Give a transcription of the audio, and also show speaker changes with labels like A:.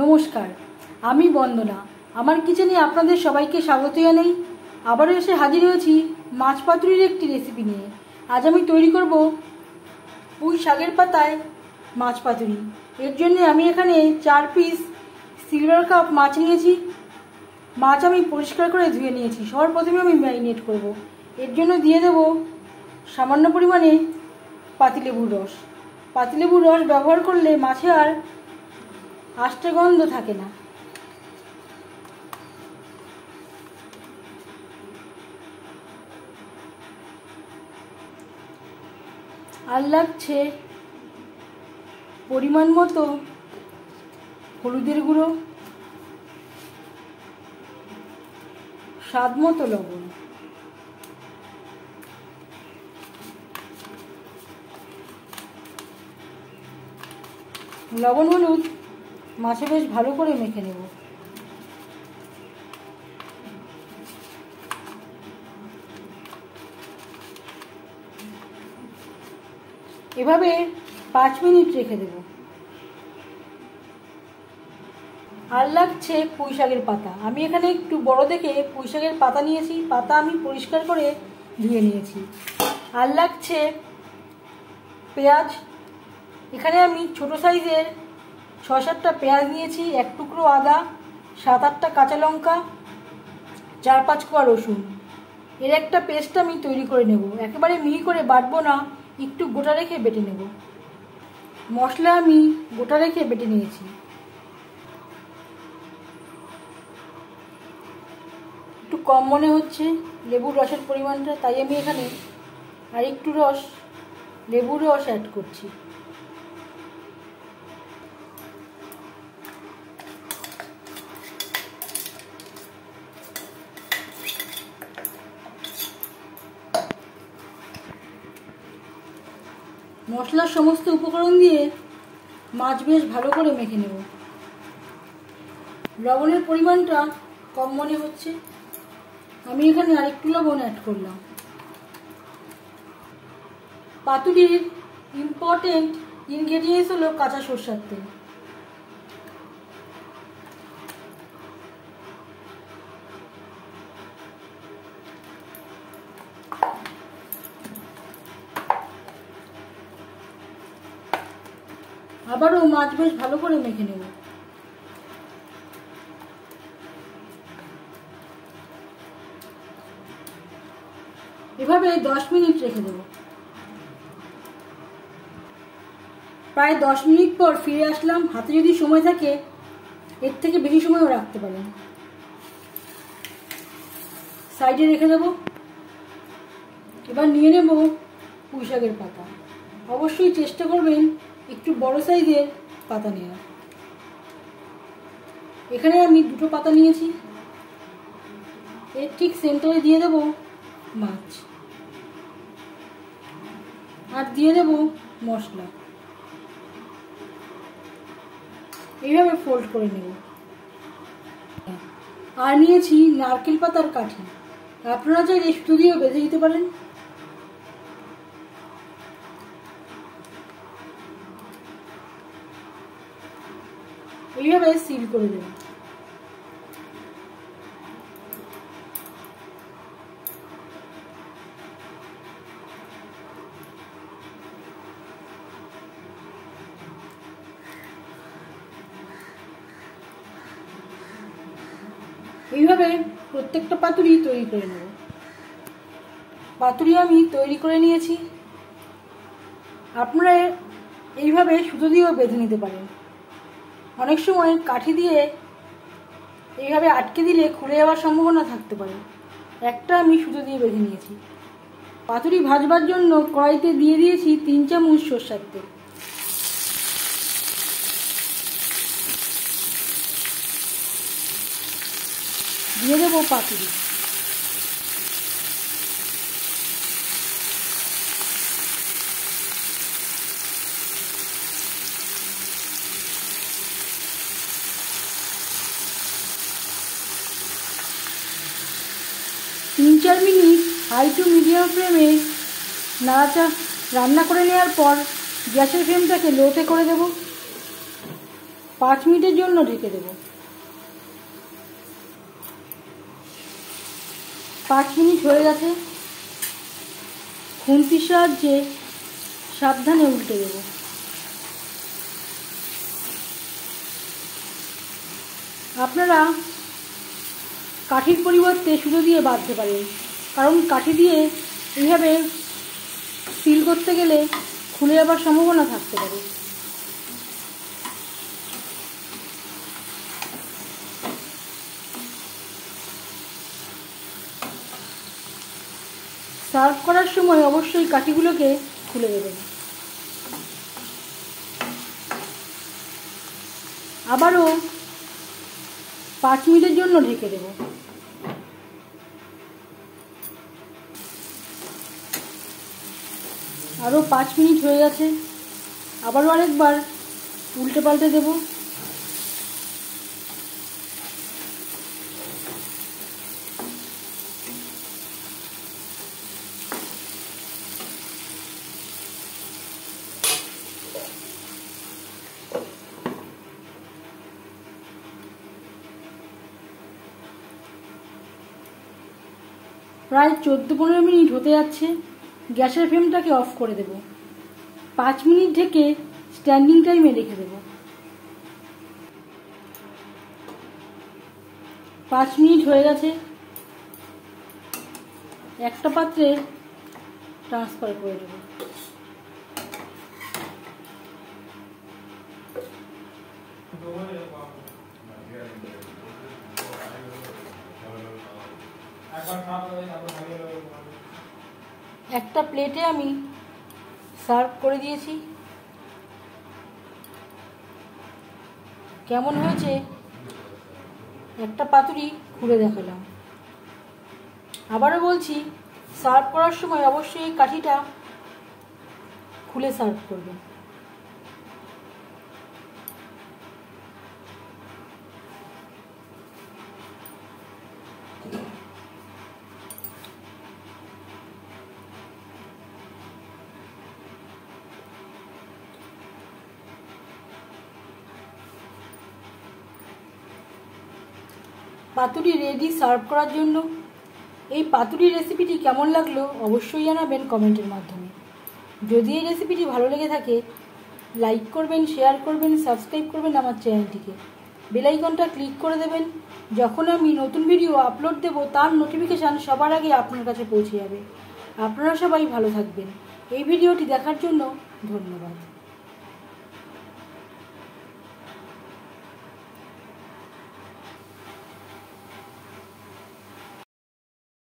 A: নমস্কার, আমি বন্দনা। আমার কিচেনে আপনাদের সবাইকে স্বাগত জানাই। আবারও এসে হাজির হয়েছি মাছ পাতুরির একটি রেসিপি নিয়ে। আজ আমি তৈরি করব পুঁই শাকের পাতায় মাছ পাতুরি। এর জন্য আমি এখানে 4 পিস সিলভার কাপ মাছ নিয়েছি। মাছ আমি পরিষ্কার করে ধুয়ে নিয়েছি। সবার প্রথমে আমি ম্যারিনেট করব। এর জন্য দিয়ে দেব সামান্য পরিমাণে পাতিলেবুর রস। পাতিলেবুর রস ব্যবহার করলে মাছে আর আষ্টে গন্ধ থাকে না। আর লাগছে পরিমাণ মতো হলুদের গুঁড়ো, স্বাদ মতো লবণ। লবণ হলুদ মাছে বেশ ভালো করে মেখে নেব। এভাবে 5 মিনিট রেখে দেব। আর লাগছে পুঁই শাকের পাতা। আমি এখানে একটু বড় দেখে পুঁই শাকের পাতা নিয়েছি। পাতা আমি পরিষ্কার করে ধুয়ে নিয়েছি। আর লাগছে পেঁয়াজ। এখানে আমি ছোট সাইজের 6-7টা পেঁয়াজ নিয়েছি, 1 টুকরো আদা, 7-8টা কাঁচা লঙ্কা, 4-5 কোয়া রসুন। এর একটা পেস্ট আমি তৈরি করে নেব। একেবারে মিহি করে বাটবো না, একটু গোটা রেখে বেটে নেব। মশলা আমি গোটা রেখে বেটে নিয়েছি। একটু কম মনে হচ্ছে লেবুর রসের পরিমাণটা, তাই আমি এখানে আর একটু লেবুর রস অ্যাড করছি। মশলার সমস্ত উপকরণ দিয়ে মাছ বেশ ভালো করে মেখে নেব। লবণের পরিমাণটা কম মনে হচ্ছে, আমি এখানে আরেকটু লবণ অ্যাড করলাম। পাতুরির ইম্পর্টেন্ট ইনগ্রেডিয়েন্টস হলো কাঁচা সরষের তেল। আবারও মাছ বেশ ভালো করে মেখে নেব। এভাবে 10 মিনিট রেখে দেব। প্রায় 10 মিনিট পর ফিরে আসলাম। হাতে যদি সময় থাকে এর থেকে বেশি সময়ও রাখতে পারেন। সাইডে রেখে দেব। এবার নিয়ে নেব পুঁই শাকের পাতা। অবশ্যই চেষ্টা করবেন একটু বড় সাইজের পাতা নেওয়ার। এখানে আমি 2টো পাতা নিয়েছি। এর ঠিক সেন্টারে দিয়ে দেব মাছ, আর দিয়ে দেব মশলা। এইভাবে ফোল্ড করে নেব। আর নিয়েছি নারকেল পাতার কাঠি। আপনারা চাইলে সুতো দিয়েও বেঁধে দিতে পারেন। এইভাবে সিল করে দেব। এইভাবে প্রত্যেকটা পাতুরি তৈরি করে নেব। পাতুরি আমি তৈরি করে নিয়েছি। আপনারা এইভাবে সুতো দিয়েও বেঁধে নিতে পারেন। অনেক সময় কাঠি দিয়ে এইভাবে আটকে দিলে খুলে যাওয়ার সম্ভাবনা থাকতে পারে। একটা আমি সুতো দিয়ে বেঁধে নিয়েছি। পাতুরি ভাজবার জন্য কড়াইতে দিয়ে দিয়েছি 3 চামচ সরষের তেল। দিয়ে দেবো পাতুরি। তিন 4 মিনিট হাই টু মিডিয়াম ফ্লেমে রান্না করে নেওয়ার পর গ্যাসের ফ্লেমটাকে লোতে করে দেব। 5 মিনিটের জন্য ঢেকে দেব। 5 মিনিট হয়ে গেছে। খুন্তির সাহায্যে সাবধানে উল্টে দেব। আপনারা কাঠির পরিবর্তে সুতো দিয়ে বাঁধতে পারেন, কারণ কাঠি দিয়ে এইভাবে সিল করতে গেলে খুলে যাবার সম্ভাবনা থাকতে পারে। সার্ভ করার সময় অবশ্যই কাঠিগুলোকে খুলে দেবেন। আবারও 5 মিনিটের জন্য ঢেকে দেব। আরও 5 মিনিট হয়ে গেছে। আবারও আরেকবার উল্টে পাল্টে দেব। প্রায় 14-15 মিনিট হতে যাচ্ছে। গ্যাসের ফ্লেমটাকে অফ করে দেব। 5 মিনিট ঢেকে স্ট্যান্ডিং টাইমে রেখে দেব। 5 মিনিট হয়ে গেছে। একটা পাত্রে ট্রান্সফার করে দেব। একটা প্লেটে আমি সার্ভ করে দিয়েছি। কেমন হয়েছে একটা পাতুরি খুলে দেখালাম। আবারও বলছি, সার্ভ করার সময় অবশ্যই এই কাঠিটা খুলে সার্ভ করবেন। পাতুরি রেডি সার্ভ করার জন্য। এই পাতুরি রেসিপিটি কেমন লাগলো অবশ্যই জানাবেন কমেন্টের মাধ্যমে। যদি এই রেসিপিটি ভালো লেগে থাকে লাইক করবেন, শেয়ার করবেন, সাবস্ক্রাইব করবেন আমার চ্যানেলটিকে। বেল আইকনটা ক্লিক করে দেবেন। যখন আমি নতুন ভিডিও আপলোড দেব তার নোটিফিকেশান সবার আগে আপনার কাছে পৌঁছে যাবে। আপনারা সবাই ভালো থাকবেন। এই ভিডিওটি দেখার জন্য ধন্যবাদ।